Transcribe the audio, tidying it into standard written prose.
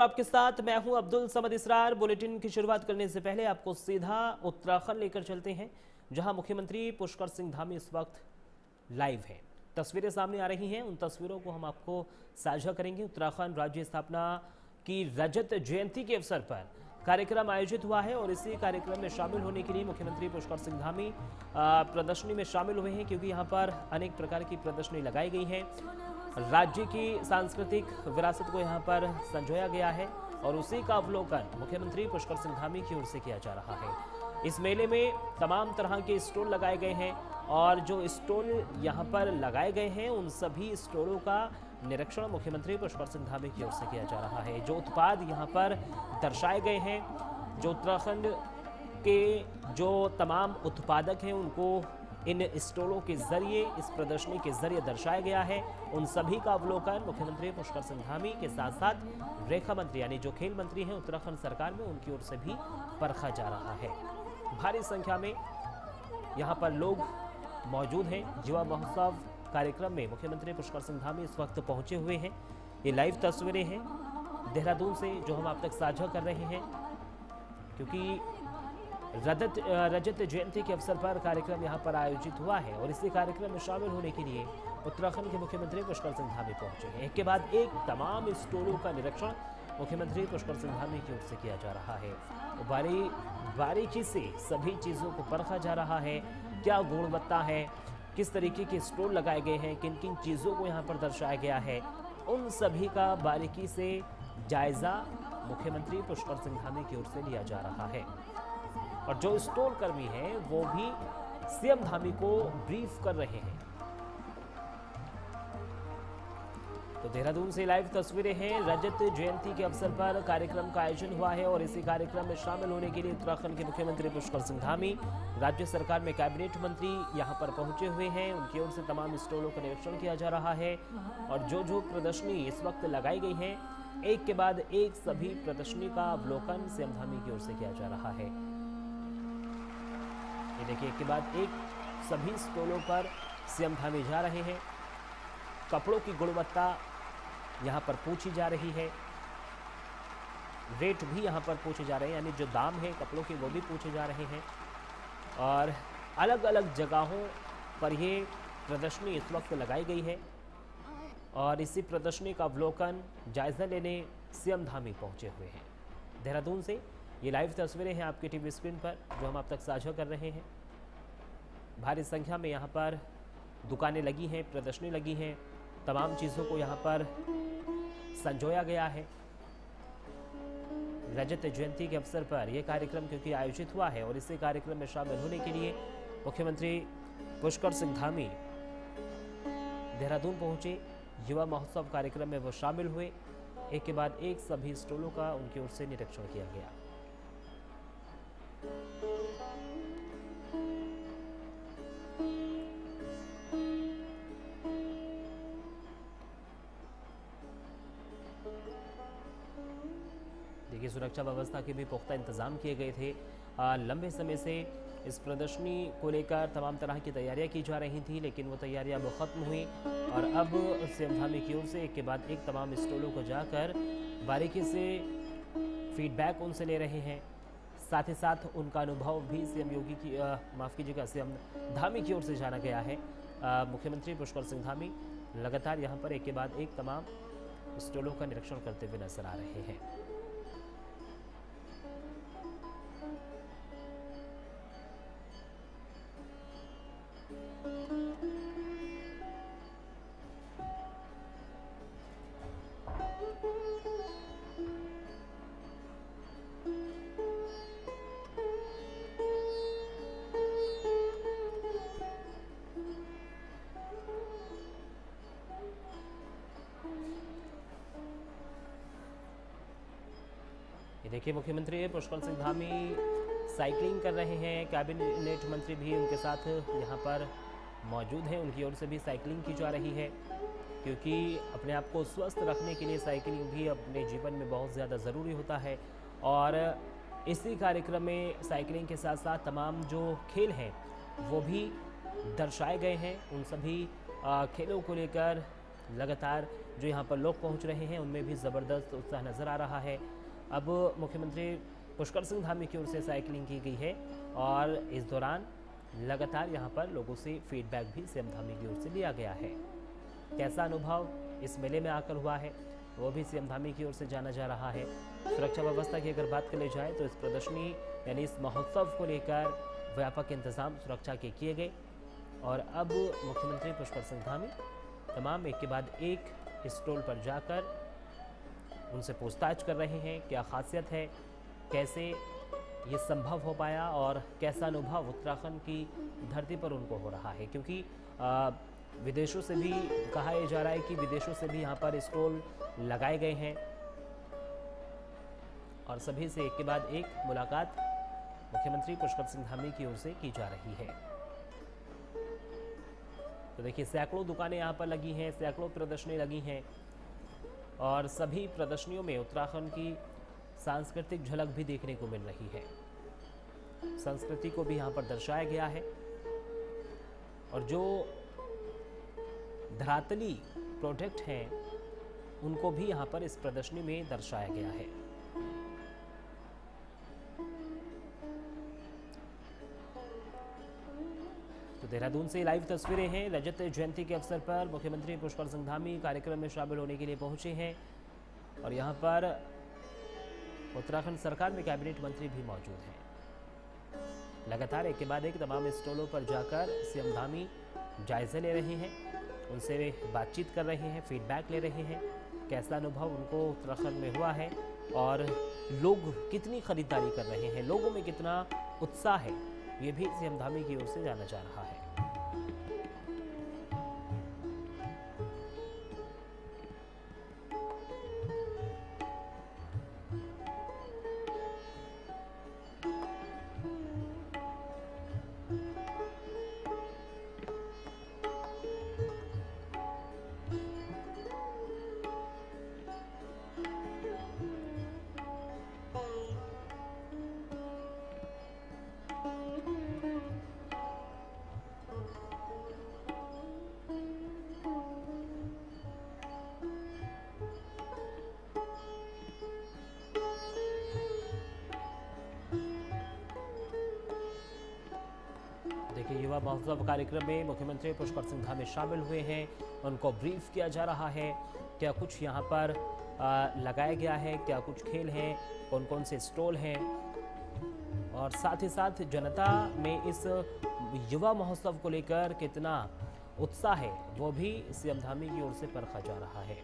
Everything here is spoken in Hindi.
आपके साथ मैं हूं अब्दुल समद इसरार। बुलेटिन की शुरुआत करने से पहले आपको सीधा उत्तराखंड लेकर चलते हैं, जहां मुख्यमंत्री पुष्कर सिंह धामी इस वक्त लाइव हैं। तस्वीरें सामने आ रही हैं, उन तस्वीरों को हम आपको साझा करेंगे। उत्तराखंड राज्य स्थापना की रजत जयंती के अवसर पर कार्यक्रम आयोजित हुआ है और इसी कार्यक्रम में शामिल होने के लिए मुख्यमंत्री पुष्कर सिंह धामी प्रदर्शनी में शामिल हुए हैं, क्योंकि यहाँ पर अनेक प्रकार की प्रदर्शनी लगाई गई हैं। राज्य की सांस्कृतिक विरासत को यहाँ पर संजोया गया है और उसी का अवलोकन मुख्यमंत्री पुष्कर सिंह धामी की ओर से किया जा रहा है। इस मेले में तमाम तरह के स्टॉल लगाए गए हैं और जो स्टॉल यहाँ पर लगाए गए हैं उन सभी स्टॉलों का निरीक्षण मुख्यमंत्री पुष्कर सिंह धामी की ओर से किया जा रहा है। जो उत्पाद यहाँ पर दर्शाए गए हैं, जो उत्तराखंड के जो तमाम उत्पादक हैं, उनको इन स्टॉलों के जरिए, इस प्रदर्शनी के जरिए दर्शाया गया है। उन सभी का अवलोकन मुख्यमंत्री पुष्कर सिंह धामी के साथ साथ रेखा मंत्री यानी जो खेल मंत्री हैं उत्तराखंड सरकार में, उनकी ओर से भी परखा जा रहा है। भारी संख्या में यहाँ पर लोग मौजूद हैं। युवा महोत्सव कार्यक्रम में मुख्यमंत्री पुष्कर सिंह धामी इस वक्त पहुंचे हुए हैं। ये लाइव तस्वीरें हैं देहरादून से जो हम आप तक साझा कर रहे हैं, क्योंकि रजत जयंती के अवसर पर कार्यक्रम यहां पर आयोजित हुआ है और इसी कार्यक्रम में शामिल होने के लिए उत्तराखंड के मुख्यमंत्री पुष्कर सिंह धामी पहुंचे हैं। एक के बाद एक तमाम स्टॉलों का निरीक्षण मुख्यमंत्री पुष्कर सिंह धामी की ओर से किया जा रहा है। बारीकी से सभी चीज़ों को परखा जा रहा है, क्या गुणवत्ता है, किस तरीके के स्टॉल लगाए गए हैं, किन किन चीज़ों को यहाँ पर दर्शाया गया है, उन सभी का बारीकी से जायजा मुख्यमंत्री पुष्कर सिंह धामी की ओर से लिया जा रहा है। और जो स्टॉल कर्मी हैं वो भी सीएम धामी को ब्रीफ कर रहे हैं। तो देहरादून से लाइव तस्वीरें हैं। रजत जयंती के अवसर पर कार्यक्रम का आयोजन हुआ है और इसी कार्यक्रम में शामिल होने के लिए उत्तराखंड के मुख्यमंत्री पुष्कर सिंह धामी, राज्य सरकार में कैबिनेट मंत्री यहां पर पहुंचे हुए हैं। उनकी ओर से तमाम स्टॉलों का निरीक्षण किया जा रहा है और जो प्रदर्शनी इस वक्त लगाई गई है, एक के बाद एक सभी प्रदर्शनी का अवलोकन सीएम धामी की ओर से किया जा रहा है। ये देखिए, एक के बाद एक सभी स्टॉलों पर सीएम धामी जा रहे हैं। कपड़ों की गुणवत्ता यहाँ पर पूछी जा रही है, रेट भी यहाँ पर पूछे जा रहे हैं, यानी जो दाम है कपड़ों के वो भी पूछे जा रहे हैं। और अलग अलग जगहों पर ये प्रदर्शनी इस वक्त लगाई गई है और इसी प्रदर्शनी का अवलोकन जायजा लेने सीएम धामी पहुँचे हुए हैं। देहरादून से ये लाइव तस्वीरें हैं आपके टीवी स्क्रीन पर जो हम आप तक साझा कर रहे हैं। भारी संख्या में यहाँ पर दुकानें लगी हैं, प्रदर्शनी लगी हैं, तमाम चीज़ों को यहाँ पर संजोया गया है। रजत जयंती के अवसर पर यह कार्यक्रम क्योंकि आयोजित हुआ है और इसी कार्यक्रम में शामिल होने के लिए मुख्यमंत्री पुष्कर सिंह धामी देहरादून पहुंचे। युवा महोत्सव कार्यक्रम में वो शामिल हुए। एक के बाद एक सभी स्टॉलों का उनकी ओर से निरीक्षण किया गया। देखिए, सुरक्षा व्यवस्था के भी पुख्ता इंतजाम किए गए थे। लंबे समय से इस प्रदर्शनी को लेकर तमाम तरह की तैयारियां की जा रही थी, लेकिन वो तैयारियां अब खत्म हुई और अब सीएम धामी की ओर से एक के बाद एक तमाम स्टॉलों को जाकर बारीकी से फीडबैक उनसे ले रहे हैं। साथ ही साथ उनका अनुभव भी सीएम योगी की माफ़ कीजिएगा सीएम धामी की ओर से जाना गया है। मुख्यमंत्री पुष्कर सिंह धामी लगातार यहाँ पर एक के बाद एक तमाम स्टॉलों का निरीक्षण करते हुए नजर आ रहे हैं। देखिए, मुख्यमंत्री पुष्कर सिंह धामी साइकिलिंग कर रहे हैं। कैबिनेट मंत्री भी उनके साथ यहाँ पर मौजूद हैं। उनकी ओर से भी साइकिलिंग की जा रही है, क्योंकि अपने आप को स्वस्थ रखने के लिए साइकिलिंग भी अपने जीवन में बहुत ज़्यादा ज़रूरी होता है। और इसी कार्यक्रम में साइकिलिंग के साथ साथ तमाम जो खेल हैं वो भी दर्शाए गए हैं। उन सभी खेलों को लेकर लगातार जो यहाँ पर लोग पहुँच रहे हैं उनमें भी ज़बरदस्त उत्साह नज़र आ रहा है। अब मुख्यमंत्री पुष्कर सिंह धामी की ओर से साइकिलिंग की गई है और इस दौरान लगातार यहाँ पर लोगों से फीडबैक भी सीएम धामी की ओर से लिया गया है। कैसा अनुभव इस मेले में आकर हुआ है वो भी सीएम धामी की ओर से जाना जा रहा है। सुरक्षा व्यवस्था की अगर बात कर ली जाए तो इस प्रदर्शनी यानी इस महोत्सव को लेकर व्यापक इंतजाम सुरक्षा के किए गए और अब मुख्यमंत्री पुष्कर सिंह धामी तमाम एक के बाद एक स्टॉल पर जाकर उनसे पूछताछ कर रहे हैं, क्या खासियत है, कैसे ये संभव हो पाया और कैसा अनुभव उत्तराखंड की धरती पर उनको हो रहा है। क्योंकि विदेशों से भी कहा यह जा रहा है कि विदेशों से भी यहाँ पर स्टॉल लगाए गए हैं और सभी से एक के बाद एक मुलाकात मुख्यमंत्री पुष्कर सिंह धामी की ओर से की जा रही है। तो देखिए सैकड़ों दुकानें यहाँ पर लगी हैं, सैकड़ों प्रदर्शनी लगी हैं और सभी प्रदर्शनियों में उत्तराखंड की सांस्कृतिक झलक भी देखने को मिल रही है। संस्कृति को भी यहाँ पर दर्शाया गया है और जो धरातली प्रोडक्ट हैं उनको भी यहाँ पर इस प्रदर्शनी में दर्शाया गया है। तो देहरादून से लाइव तस्वीरें हैं। रजत जयंती के अवसर पर मुख्यमंत्री पुष्कर सिंह धामी कार्यक्रम में शामिल होने के लिए पहुंचे हैं और यहाँ पर उत्तराखंड सरकार में कैबिनेट मंत्री भी मौजूद हैं। लगातार एक के बाद एक तमाम स्टॉलों पर जाकर सीएम धामी जायजे ले रहे हैं, उनसे बातचीत कर रहे हैं, फीडबैक ले रहे हैं, कैसा अनुभव उनको उत्तराखंड में हुआ है और लोग कितनी खरीदारी कर रहे हैं, लोगों में कितना उत्साह है, ये भी सीएम धामी की ओर से जाना जा रहा है। देखिए युवा महोत्सव कार्यक्रम में मुख्यमंत्री पुष्कर सिंह धामी शामिल हुए हैं, उनको ब्रीफ किया जा रहा है, क्या कुछ यहाँ पर लगाया गया है, क्या कुछ खेल हैं, कौन कौन से स्टॉल हैं और साथ ही साथ जनता में इस युवा महोत्सव को लेकर कितना उत्साह है वो भी सीएम धामी की ओर से परखा जा रहा है।